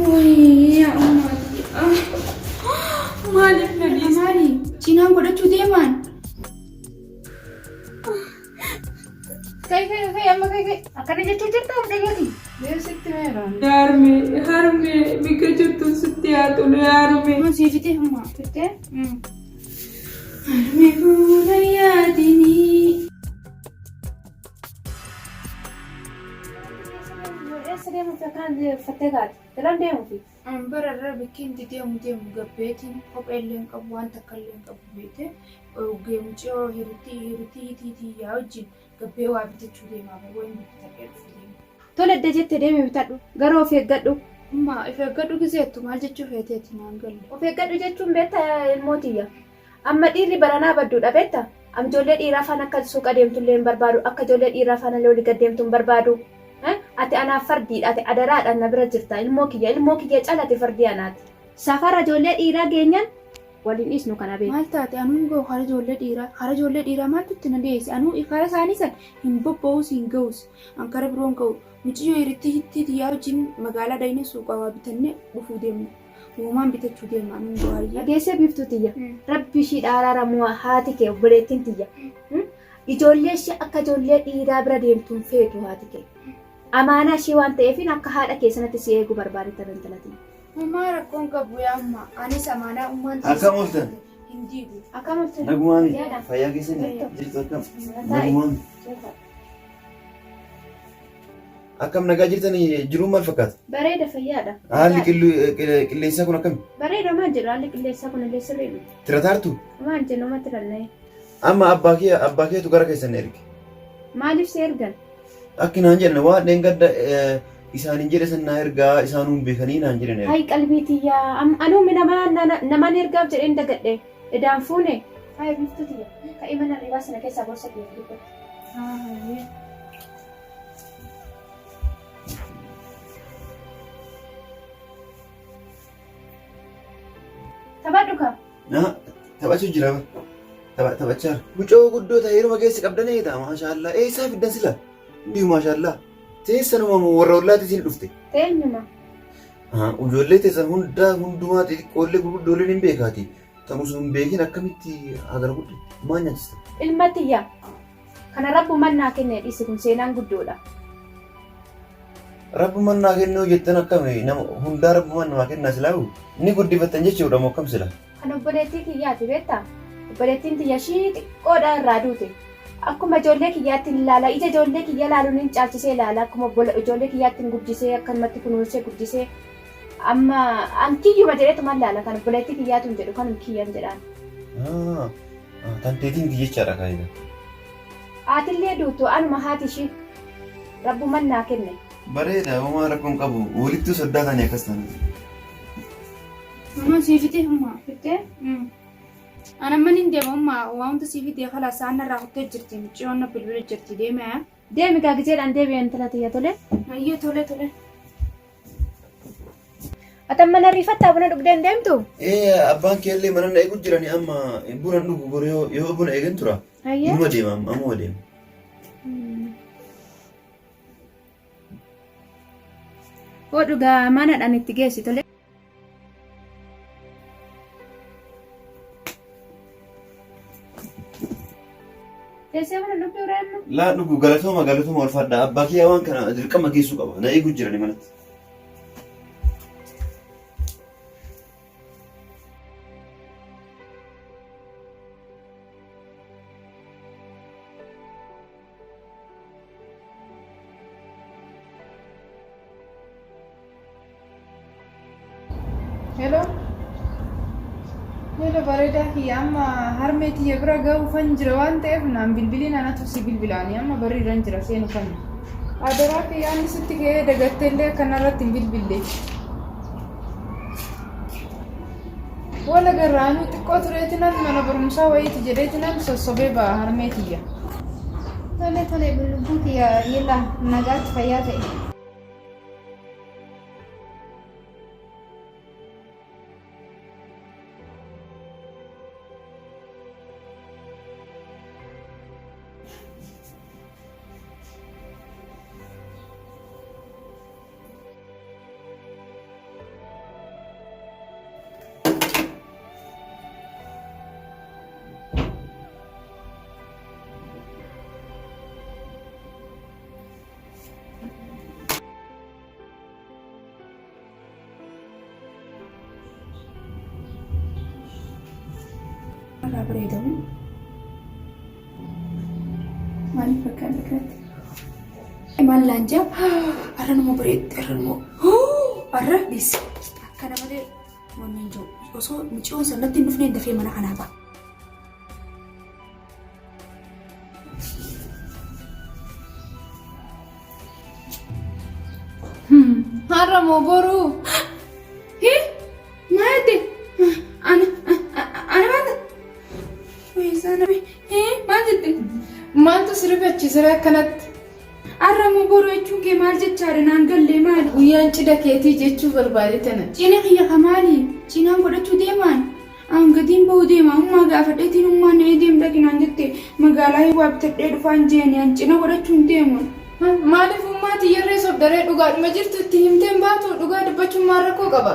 Wayii yaa ummati. Maaliif na dhiisa? Maali? Cinaan godhachuu deemaan? Kai amma kai akkana jechuu jirta mucayyootii. Deessitti meeraan? Harmee bika jirtu sitti haa tolu harmee. Masii fitee hummaa fittee? Harmee fuula yaadinii. Eessa deemuuf akkaan fattee kaate? Dalaan deemuufi? Bararraa bakkiin deemu gabbeetiin kopheellee hin qabu waan takka illee hin qabu beekte geemcoo hiritii yaa wajjin gabbee waa bitachuu deemaa waan bitachuu deemu. Tole edda jettee deemee bitadhu garuu of eeggadhu. Ummaa of eeggadhu gizeettu maal jechuu feeteeti naan galle. Of eeggadhu jechuun beektaa ilmootiyya. Amma dhiirri baranaa badduudha beektaa? Amma ijoollee dhiiraa faana akka suuqa deemtullee hin barbaadu akka ijoollee dhiiraa faana loolii gad deemtu hin barbaadu. Ati anaaf fardiidha ati adaraadhaan na bira jirta ilmoo kiyya calate fardii anaati. Safara ijoollee dhiiraa geenyan waliin dhiisnu kana beeku. Maal taate anuun ga'u hara ijoollee dhiiraa maaltu itti na deesse anuu ikara isaanii san hin bobba'uus hin ga'uus ankara biroon ga'u muciyyoo hiritti yaa wajjin magaalaa daynee suuqaa waa bitannee dhufuu deemna. Uumaan bitachuu deemna anuun ga'u hayya. Dhageessee biiftuu tiyya. Rabbi ishii dhaaraaramu haati kee obboleettiin tiyya. Ijoollee ishee akka ijoollee dhiiraa bira deemtuun feetu haati kee. Amaanaa ishee waan ta'eef akka haadha keessatti si eeguu barbaadetta daldalatiin. Ummaa rakkoon qabu yaamma anis amaanaa ummaan Akkam ooltan? hin diigu. Akkam ooltan? Nagumaami fayyaa keessanii jirtu akkam? Nagumaami. Akkam nagaa jirtanii jiruun maal fakkaata? Bareeda fayyaadha. Haalli qilleensaa kun akkami? Bareeda maal jedhu haalli qilleensaa kun illee sirriidha. Tirataartu? Maal jennu matti ranna'e. Amma abbaa keetu gara keessan erge. Maaliif si ergan? Akki naan jedhan waan dheengadda isaaniin jedhe san naa ergaa isaanuun beekanii naan jedhan erge. Hayi qalbiitiyyaa anuumi namaan ergaaf jedheen dagadhe edaan fuune. Hayi biftutiyya ka'ii mana ribaa sana keessaa borsa dhiyeeffatu. Taphadhu ka? Taphachuu jira taphachaa. Mucoo guddoo ta'e yeroo geessi qabdanii ta'a maashaallah. Eessaa fiddan sila? Ndiyu maashaallah. Teessanuma warra ollaatti isin dhufte. Eenyuma? Ijoollee teessan hundumaa xixiqqoollee gurguddoolee hin beekaati. Ta'us hin beekin akkamitti hagara guddaa maal nyaachista? Ilmatiyya. Kana rabbu mannaa kennee dhiisi kun seenaan guddoodha. Rabbu mannaa kennuu jettan akkami nama hundaa rabbu mannaa kennaa silaawu ni guddifattan jechuudha moo akkam sila? Kan obboleettii kiyyaati beektaa? Obboleettiin tiyya ishii xiqqoodha irraa duute. Akkuma ijoollee kiyyaatti ilaala ija ijoollee kiyya ilaaluun hin caalchisee ilaala akkuma ijoollee kiyyaatti guddisee akkanumatti kunuunsee guddisee amma ankiyyuma jedheetuma ilaala kan obboleettii kiyyaatu hin jedhu kan kiyyan jedhaan. Tanteetiin kiyyechaadha kaayida. Haatillee duutu anuma haati ishii rabbu mannaa kenne. Bareeda homaa rakkoon qabu walittuu soddaa taanii akkas ta'an. Ummaan sii fitee hummaa. Fittee? Anamman hin deema ummaa waamta sii fitee kala saanna irraa kuttee jirti mucayyoon bilbila jirti deeme. Deemi gaagijeedhaan deebi'ee intala tiyya tole. Ayyee tole. Atan mana rifattaa buna dhugdee hin deemtu? Abbaan keellee mana na eegu jirani amma buna dhugu yoo buna eegan tura. Ayyee? Amma deema. Hoo dhugaa manadhaan itti geessi tole. Teessee buna dhugdee uraannu? Laa dhugu galatooma ulfaadha. Abbaa kiyyaa waan kana dirqama geessuu qaba. Na eegu jirani manatti. Hello bareedaa kiyya amma harmee kiyya bira ga'uufan jira waan ta'eef naan bilbiliin anatu si bilbilaanii amma barriirran jira seenu kan adaraa kiyya inni sitti ka'ee dagatteellee kanarratti hin bilbille. Wala garraanuu xiqqoo tureetinan mana barumsaa wayiiti jedheetinan sossobee ba'a harmee kiyya. Tole lubbuu kiyya yella nagaatti fayyaa ta'e. irraa bareedamu. Maaliif bakka biratti? Maal laanjaa? Arra nama bareedde arra nama arra dhiisi. Akkana malee wanni hin jiru. Osoo micoon sanatti hin dhufne hin dafee mana kanaa ba'a. Har'a moo boruu? Maati? Ana maata? Weessaan maatitti? Maaltu si rifachiisee akkanatti? Har'a moo boruu jechuun kee maal jechaadha naan gallee maali? Guyyaan cidha keetii jechuu barbaade tana. Cina kiyya kamaali? Cinaan godhachuu deemaan? Aan gatiin bahuu deema. Ummaa gaafadheetiin ummaan na deem dhaqinaan jette magaalaa hin waabtadhee dhufaan jeeni aan cina godhachuun deema. Maaliif ummaati yerree sobdaree dhugaadhuma jirtu itti himteen baatu dhugaa dubbachuun maal rakkoo qaba?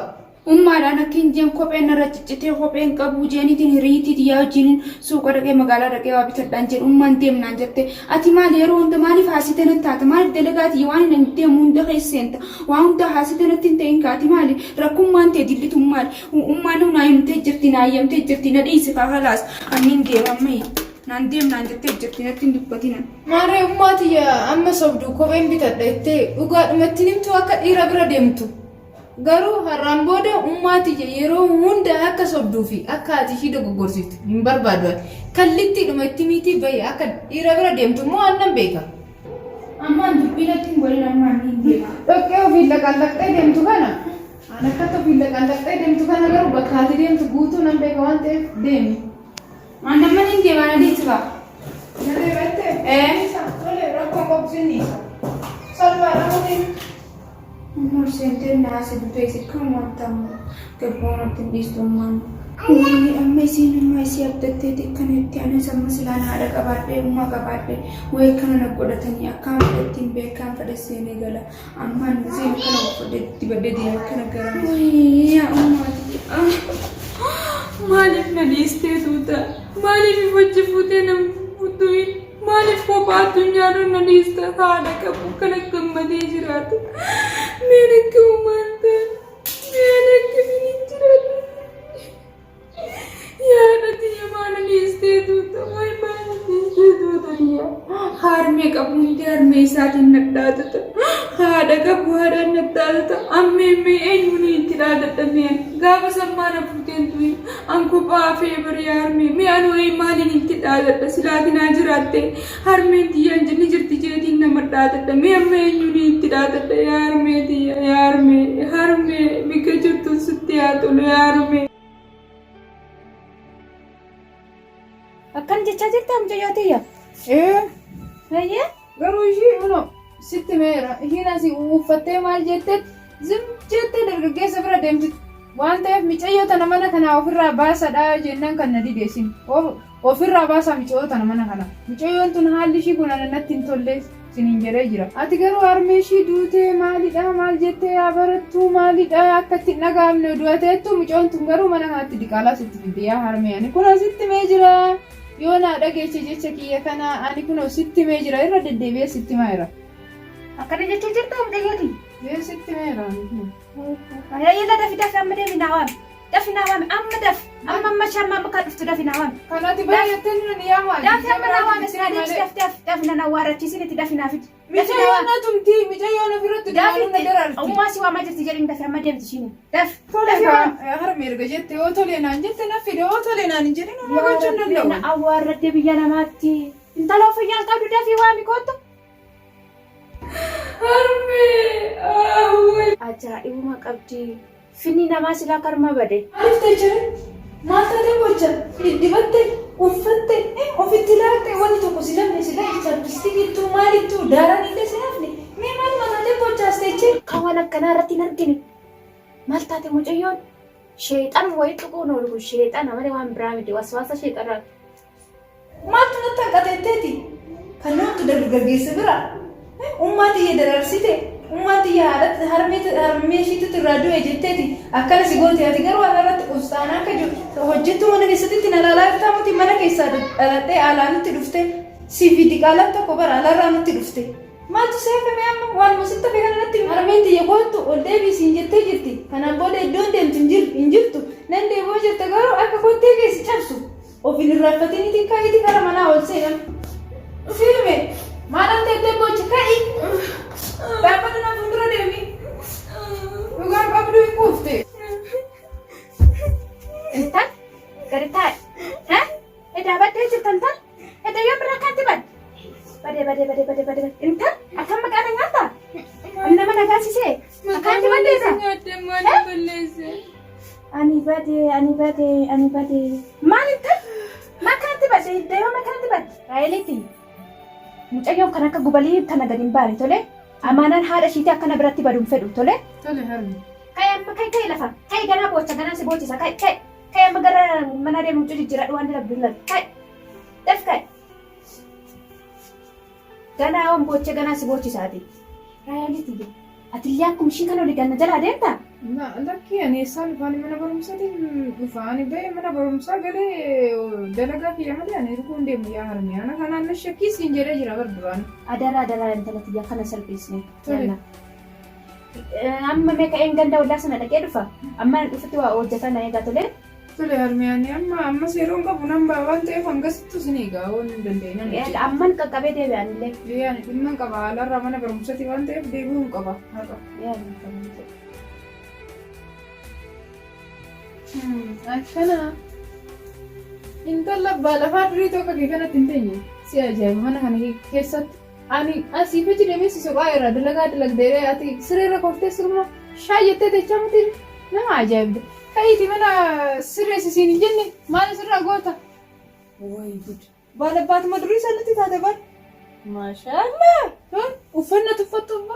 Ummaadhaan akka hin jeen kopheen irra ciccitee kopheen qabu jeeniitiin hiriitiiti yaa wajjin suuqa dhaqee magaalaa dhaqee waa bitadhaan jedhu ummaan deemnaan jette ati maali yeroo hunda maaliif haasite natti taata maaliif dalagaati waan hin deemu hunda keesseenta waan hunda haasite natti hin ta'in kaati maali rakkummaan ta'e dillitu maali ummaan naa himtee jirti naa ayyamtee jirti na dhiisi kaakalaas anniin deemamma naan deemnaan jettee jirti natti hin dubbatinan. Maarree ummaati amma sobduu kopheen bitadha jettee dhugaadhumatti himtu akka dhiira bira deemtu. Garuu har'aan booda ummaati yeroo hunda akka sobduu fi akka ati ishii dogoggorsiiftu hin barbaadu. Kallittiidhuma itti miitii bahi akka dhiira bira deemtu immoo annan beeka. Ammaan dubbii natti hin godhin ammaan hin deema. Dhoqqee ofiin laqallaqxee deemtu kana. An akkatti ofiin laqallaqxee deemtu kana garuu bakka ati deemtu guutuu nan beeka waan ta'eef deemi. Annamman hin deemaa na dhiisba. Na deebattee? Tole rakkoon qobsinni isa. Salphaadha mutiin. Senten nasi butuh isi kamu tamu kerbau nanti istuman. Ini amma sini masih ada titik kan itu ane sama selana ada kabar deh umma kabar deh. Wei kan anak kuda tanya akam tim bekam pada sini gala. Amma nasi kan aku tiba-tiba dia kan garam. Wei ya umma. Malif nadiste tuta. Malif wajib putih nam putuin. Malif ko baatunya ron nadiste thada kabu kana kambade jiratu. Mere kyun manta? Mere kyun jiratu? Yaar diya mana nadiste tuta. Wai mana nadiste tuta diya. Har me kabu har me isaati nadda tuta. Hada kabu hada nadda tuta. Amme me enuni tirada tamen. Gaba sammana puten tui. Anko baafe bar yaar me anu ei malin tirada ta silati na jiratte. Har me diya jini jirti jeti na madda tuta. Me amme enuni tirada ta yaar me diya yaar me har me bikajuttu sutya to yaar me. Akkan jecha jirta mucayyootiya. Hayyee? Garuu ishii uno sitti meera ishiin asii uffattee maal jettee zim jettee dargaggeessa bira deemti waan ta'eef micayyoo tana mana kanaa ofirraa baasadha jennaan kan na dideessin ofirraa baasaa micayyoo tana mana kana micayyoon tun haalli ishii kun natti hin tolle siniin jedhee jira ati garuu harmee ishii duutee maalidha maal jettee yaa barattuu maalidha akka itti hin dhagaamne du'ateettu micayyoon tun garuu mana kanatti diqaalaa sitti fidde yaa harmee ani kun asitti mee jira yoo naa dhageeche jecha kiyya kana ani kun sitti mee jira irra deddeebi'ee sitti maayira. Akkana jecha jirta mucayyooti. Sitti meera. Yalla dafi amma deemi naa waami. Dafi naa waami amma dafi. Amma shamma bakka dhuftu dafi naa waami. Kanaati baay'ateen ni yaa maali? Dafi amma naa waami sinaa dafi na waarachiisin itti dafi naa fiti. Micayyoon na tumti micayyoon ofirratti dafi na dararti. ummaa si waamaa jirti jedhin dafi amma deemti shiini. Dafi. Harmee erga jette yoo tolee naan jette na fide yoo tolee naan hin jedhin amma gochuun danda'u. Na awwaarradde biyya namaatti. Intala ofiyyaan qabdu dafi waami kootu. Ajaa'ibuma qabdi. Finni namaa silaa karma bade. Maaliif ta'e jira? Maal taatee gocha? Dibatte, uffatte, ofitti laatte wanti tokko si lamne si laa istaatistikiittuu maalittuu daaraan illee si lafne. Mee maal mataatee gochaas ta'e jira? Kan waan akkanaa irratti hin argine. Maal taate mucayyoon? Sheexan wayii xuquun oolu sheexana malee waan biraa miti waswaasa sheexanaa. Maaltu natti hanqateetteeti? Kan namtu dargaggeessa bira. Ummaati iyya dararsite. Ummaati iyya harmee ishiitti irraa du'e jetteeti. Akkana si goote ati garuu irratti qustaanaa akka jiru hojjettuu mana keessatti na laalaa jirtaa muti mana keessaa dhalattee alaa nutti dhufte siifi diqaalaan tokko bara alaarraa nutti dhufte. Maaltu seefame amma waan musitta fi kanarratti harmeen xiyya kootu ol deebisiin jettee jirti. Kanaan booda iddoon deemtu hin jirtu. Nan deeboo jette garuu akka koottee keessi cabsu. Ofin irrafatini tika iti kara mana ol seenan. Ufime. Maadaan teettee boochi ka'i. Dhaabbata na fuuldura deemi. Dhugaan qabdu hin kuufte. Intal gadi taa'e. Edaa baddee jirtan tal. Edaa yoo biraa kaatti badde. Badee. Intal akkam maqaan nyaata? Nama nagaasisee. Akkaatti baddeessa. Ani badee. Maal intal? Makaatti badde. Iddoo yoo makaatti badde. Raayiliitti. Mucayyoon kan akka gubalii kana gadi hin baane tole. Amaanaan haadha ishiitii akkana biratti baduun fedhu tole. Tole harmi. Kaya amma kai lafa. Kai ganaa boocha ganaa si boochisa. Kai amma gara mana deemu mucuu jijjiiradhu waan dalagu lalu. Kai. Daf kai. Ganaa waan boocha ganaa si boochisaati. Raayiliitti. Ati illee akkuma ishii kana olii ganna jalaa deemtaa? Lakkii ani eessaan dhufaan mana barumsaatiin dhufaan bahee mana barumsaa galee dalagaa kiyya malee ani erguun deemu yaa harmee ana kanaan na shakkii siin jedhee jira bar duraan. Adara intala tiyya kana salphisne. Amma meeqa eeganda wallaa sana dhaqee dhufa? Amma dhufatti waa hojjetaa na eegaa tole? Tole harmee ani amma seeroon qabu nan ba'a waan ta'eef hangasittu sin eegaa waan hin dandeenye. Amman qaqqabee deebi'an illee. Yaani dhimma qaba alarraa mana barumsaati waan ta'eef deebi'uun qaba. Akkana intala abbaa lafaa durii tokko kee kanatti hin teenye si ajaa'iba mana kana keessatti ani asii fi jireenya si soqaa irraa dalagdee ati sireerra kooftee sirna shaayyattee teechaa miti nama ajaa'ibda ka'iiti mana sireessisiin hin jenne maal sirraa goota wayi gud baala baatuma durii sanatti taate bar maashaallah uffannaa tuffattuuf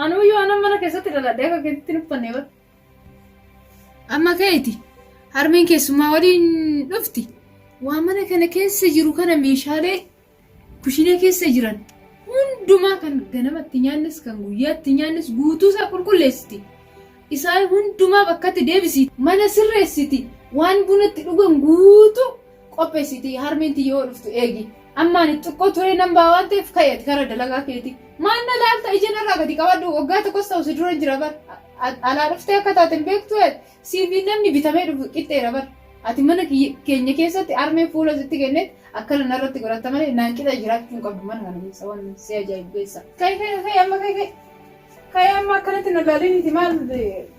anuyyuu anan mana keessatti daladhee akka keessatti hin uffanne bar amma ka'iiti. Harmeen keessummaa waliin dhufti. Waan mana kana keessa jiru kana meeshaalee kushiinaa keessa jiran hundumaa kan ganamatti nyaannis kan guyyaatti nyaannis guutuu isaa qulqulleessiti. Isaan hundumaa bakkatti deebisiti. Mana sirreessiti. Waan bunatti dhugan guutuu qopheessiti. Harmeen yoo dhuftu eegi. Amma ani xiqqoo turee nan baa waan ta'eef ka'eeti kara dalagaa keeti. Maal na laalta ija narraa gadi qabadhu waggaa tokkos ta'u si dura jira bar. Alaa dhuftee akka taateen beektu siifi namni bitamee dhufu qixxeera bar. Ati mana keenya keessatti harmee fuula sitti kenneet akka narratti godhatta malee naan qixa jiraachuun qabdu mana kana keessa waan si ajaa'ibeessa. Kai amma akkanatti na laaliniiti maal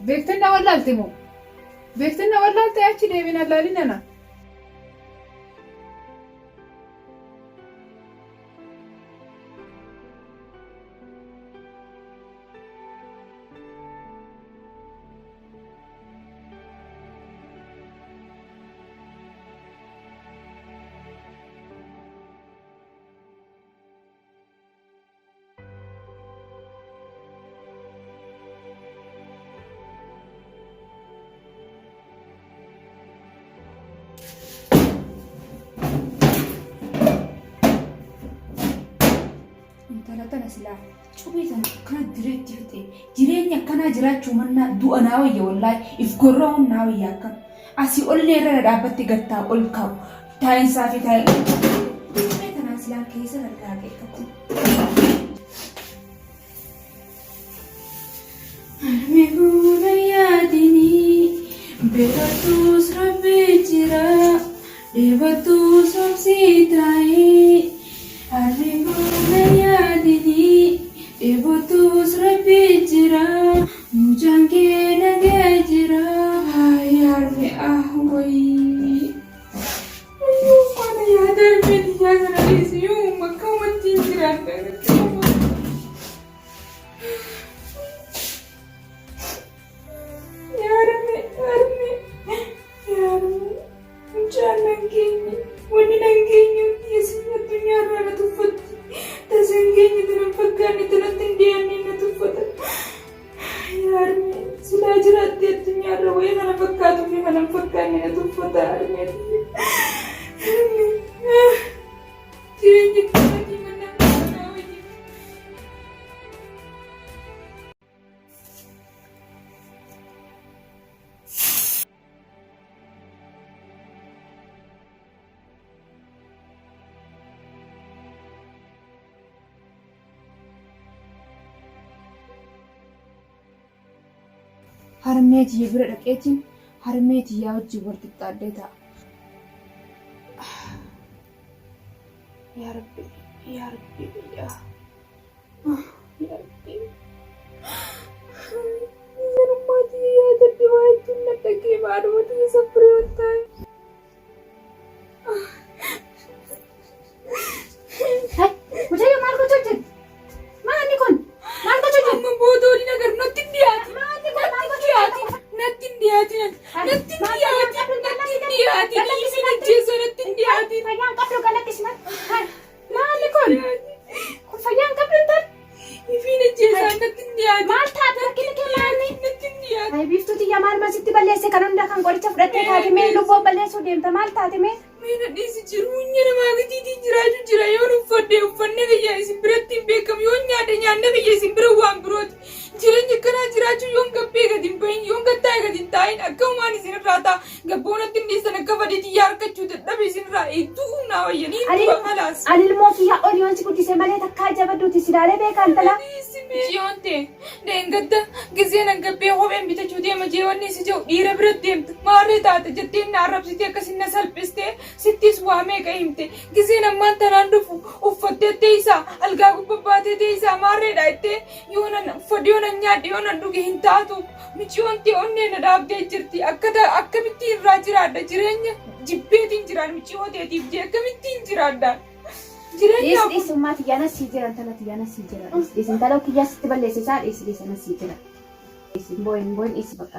beekteen na wallaalte moo? Beekteen na wallaalte achi deebiin na laalinana. Intala silaa cubii sana akkana direetti fixee jireenya akkanaa jiraachuu mannaa du'a naa wayya wallaahi if gorra'uun naa wayya akkam asii ollee irra dhaabbatti gattaa ol kaa'u taa'insaa fi taa'in cubii tanaa silaa keessa dargaagee qabu. Harmee fuula yaadinii beekatuus rabbi jira deebattuus obsii taa'ee. Harmee fuula yaadinii deebattuus rabbi jira mucaan kee nagee jira harmee wayii kana yaada harmee biyyaa kana dhiisuu bakka wajjin jiraadha. Mucaan nageenye wanni nageenye dhiyeessuu addunyaa irraa na tuffatti taseen geenye tana fakkaanne tanatti hin dhiyaanne na tuffata. Harmee silaa jiraatti addunyaa irra wayii kana fakkaatuu fi kana hin fakkaanne na tuffata harmee. Jireenya akkanaati mannaa kanaa wajjin. Harmeetii bira dhaqeetiin harmeetii yaa wajjin wal qixxaadhee ta'a. yaa rabbi yaa rabbi yaa rabbi Sarummaati yaa daddi waa ittiin nadhagee baadumatti saffiree waan ta'e. Mucayyoo maal gochuu jirti? Maanni kun? Maal gochuu jirti? Amma boodooliin agar natti hin dhiyaati. Maanni kun maal gochuu jirti? Natti hin dhiyaati. Natti hin dhiyaati. Natti hin dhiyaati. Isin ajjeesa natti hin dhiyaati. Fayyaan qabdu galakkisina. Maanni kun? Kun fayyaan qabdu tan? Ifiin ajjeesa natti hin dhiyaati. Maal taate rakkina kee maanni? Natti hin dhiyaati. Ay biiftuuti yaa maal masitti balleesse kan hunda kan qoricha fudhattee taate mee lubboo balleessuu deemta maal taate mee? Meena dhiisi jiru hunyya namaa gatiitiin jiraachuu jira yoon uffanne kiyya isin biratti hin beekamu yoon nyaanne kiyya isin bira waan birooti. Jireenya akkanaa jiraachuu yoon gabbee gadi hin bahin yoon gattaa'e gadi hin taa'in akkanumaan isinirraa ta'a gabboonatti hin dhiisan akka fadhiitii yaa harkachuu dadhabe isinirraa hedduu humnaa wayyanii du'a malaas. Ani ilmoo kiyyaa ol yoon si guddise malee takkaa jabadduuti si laalee beekaan tala. Jiyoon ta'e deengadda giseen gabbee kopheen bitachuu deema jeewwanni si jiru dhiira bira deemta maarree taate jetteen na arrabsitee akkasin na salphistee sittis waa meeqa himte giseen ammaan tanaan dhufu uffattee teessaa algaa gubbabbaatee teessaa maarreedha jettee yoonan uffadhe yoonan nyaadhe yoonan dhuge hin taatu michiyoon ta'e onnee na dhaabdee jirti akkamitti irraa jiraadha jireenya jibbeetiin jiraan michiyoo ta'eetiif jee akkamittiin jiraadha. Dhiis ummaa xiyyaana sii jiran tala xiyyaana sii jiran. Dhiis intala kiyyaa sitti balleessisaa dhiis ana sii jira. Dhiis boyin dhiisi bakka.